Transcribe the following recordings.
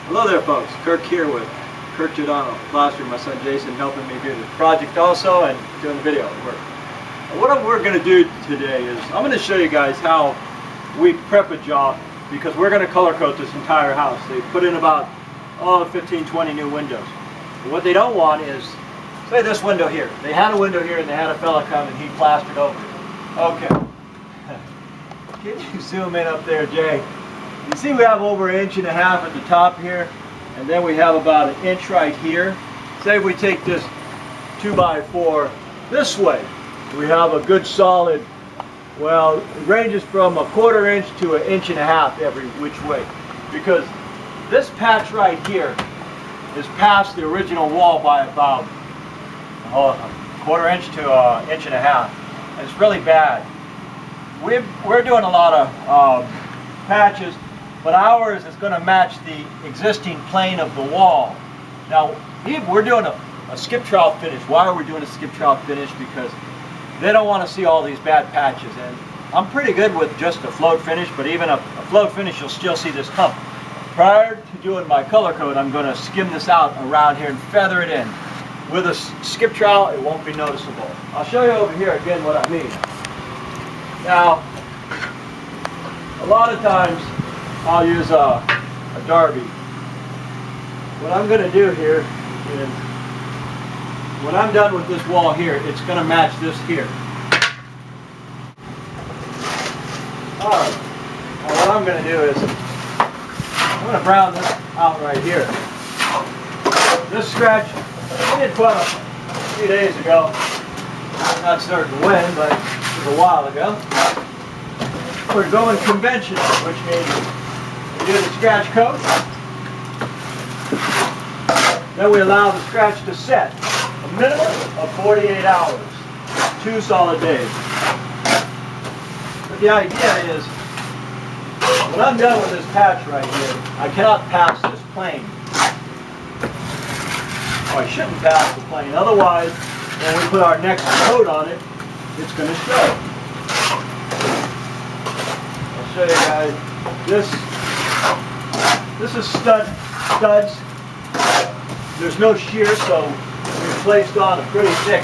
Hello there folks, Kirk here with Giordano, Plastering, my son Jason helping me do the project also and doing the video work. What we're going to do today is I'm going to show you guys how we prep a job because we're going to color coat this entire house. They put in about 15-20 new windows. But what they don't want is, say this window here. They had a window here and they had a fella come and he plastered over it. Okay. Can you zoom in up there, Jay? You see we have over 1.5 inches at the top here, and then we have about 1 inch right here. Say we take this 2x4 this way, we have a good solid, well, it ranges from 1/4 inch to 1.5 inches every which way. Because this patch right here is past the original wall by about 1/4 inch to 1.5 inches, and it's really bad. We're doing a lot of patches, but ours is going to match the existing plane of the wall. Now, we're doing a skip trowel finish. Why are we doing a skip trowel finish? Because they don't want to see all these bad patches. And I'm pretty good with just a float finish, but even a float finish, you'll still see this hump. Prior to doing my color code, I'm going to skim this out around here and feather it in. With a skip trowel, it won't be noticeable. I'll show you over here again what I mean. Now, a lot of times, I'll use a derby. What I'm going to do here is, when I'm done with this wall here, it's going to match this here. Alright, now what I'm going to do is, I'm going to brown this out right here. This scratch, I did put a few days ago, not certain when, but it was a while ago. We're going conventional, which means we do the scratch coat, then we allow the scratch to set a minimum of 48 hours, 2 solid days. But the idea is, when I'm done with this patch right here, I cannot pass this plane. Or I shouldn't pass the plane, otherwise when we put our next coat on it, it's going to show. I'll show you guys. This is studs. There's no shear, so we placed on a pretty thick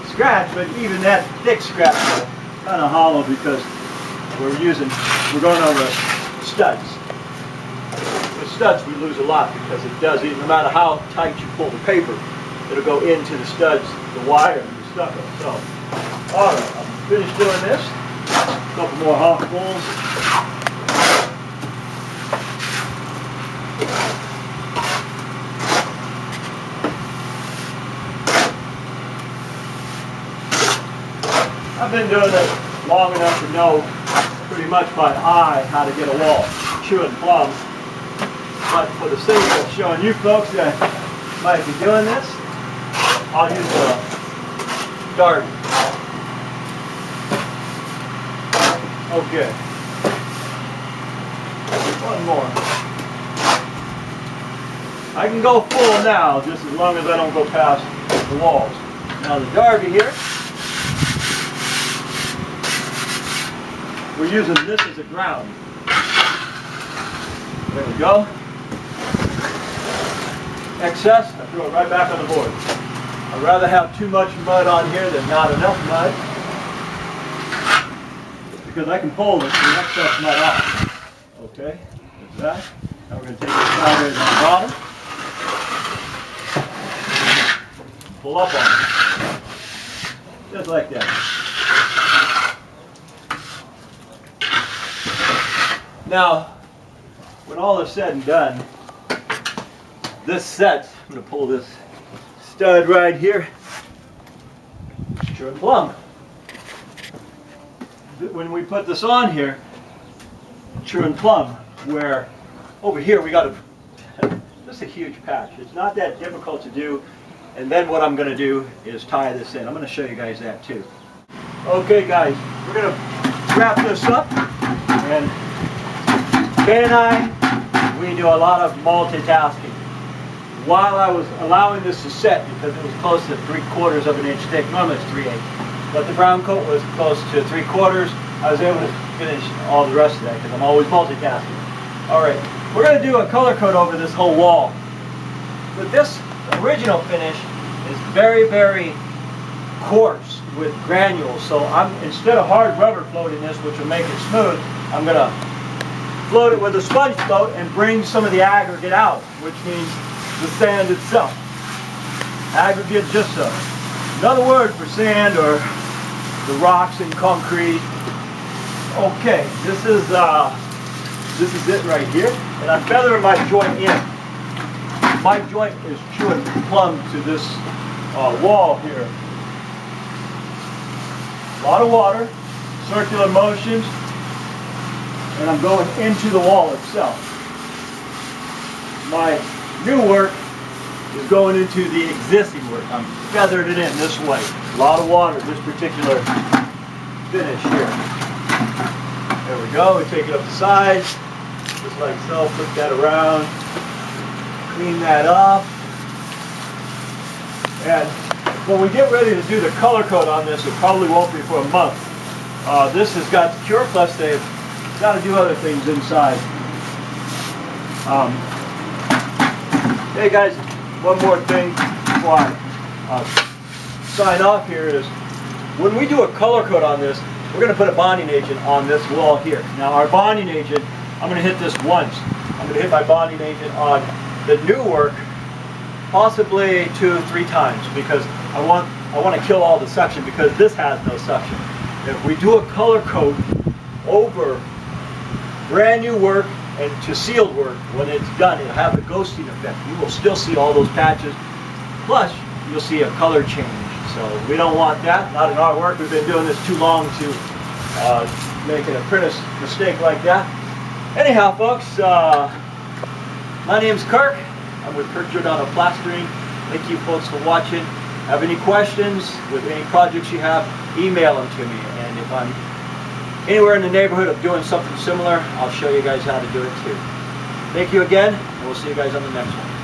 scratch, but even that thick scratch is kind of hollow because we're going over studs. With studs we lose a lot because it does, no matter how tight you pull the paper, it'll go into the studs, the wire, and the stucco. So, alright, I'm finished doing this. A couple more hockballs. I've been doing it long enough to know pretty much by eye how to get a wall chewing plumb. But for the sake of showing you folks that might be doing this, I'll use a dart. Okay. One more. I can go full now, just as long as I don't go past the walls. Now the derby here, we're using this as a ground. There we go. Excess, I throw it right back on the board. I'd rather have too much mud on here than not enough mud, because I can pull the excess mud off. Okay, that's that. Now we're going to take this powder on the bottom, pull up on it, just like that. Now, when all is said and done, this sets. I'm going to pull this stud right here. True and plumb. When we put this on here, true and plumb, where over here we got just a huge patch. It's not that difficult to do. And then what I'm going to do is tie this in. I'm going to show you guys that too. Okay guys, we're going to wrap this up, and Kay and I, we do a lot of multitasking. While I was allowing this to set, because it was close to 3/4 of an inch thick, normally it's 3/8, but the brown coat was close to 3/4, I was able to finish all the rest of that because I'm always multitasking. All right. we're going to do a color coat over this whole wall. But this original finish is very, very coarse with granules. So instead of hard rubber floating this, which will make it smooth, I'm going to float it with a sponge float and bring some of the aggregate out, which means the sand itself. Aggregate, just another word for sand or the rocks and concrete. Okay, this is it right here, and I'm feathering my joint in. My joint is chewing plumb to this wall here. A lot of water, circular motions, and I'm going into the wall itself. My new work is going into the existing work. I'm feathering it in this way. A lot of water, this particular finish here. There we go. We take it up the sides, just like so. Flip that around, clean that up, and when we get ready to do the color coat on this, it probably won't be for a month. This has got the Cure Plus. They've got to do other things inside. Hey guys, one more thing before I sign off here is, when we do a color coat on this, we're going to put a bonding agent on this wall here. Now our bonding agent, I'm going to hit this once. I'm going to hit my bonding agent on the new work possibly 2 or 3 times, because I want to kill all the suction, because this has no suction. If we do a color coat over brand new work and to sealed work, when it's done, it'll have the ghosting effect. You will still see all those patches, plus you'll see a color change. So we don't want that, not in our work. We've been doing this too long to make an apprentice mistake like that. Anyhow, folks, my name's Kirk. I'm with Kirk Giordano Plastering. Thank you folks for watching. Have any questions with any projects you have, email them to me. And if I'm anywhere in the neighborhood of doing something similar, I'll show you guys how to do it too. Thank you again, and we'll see you guys on the next one.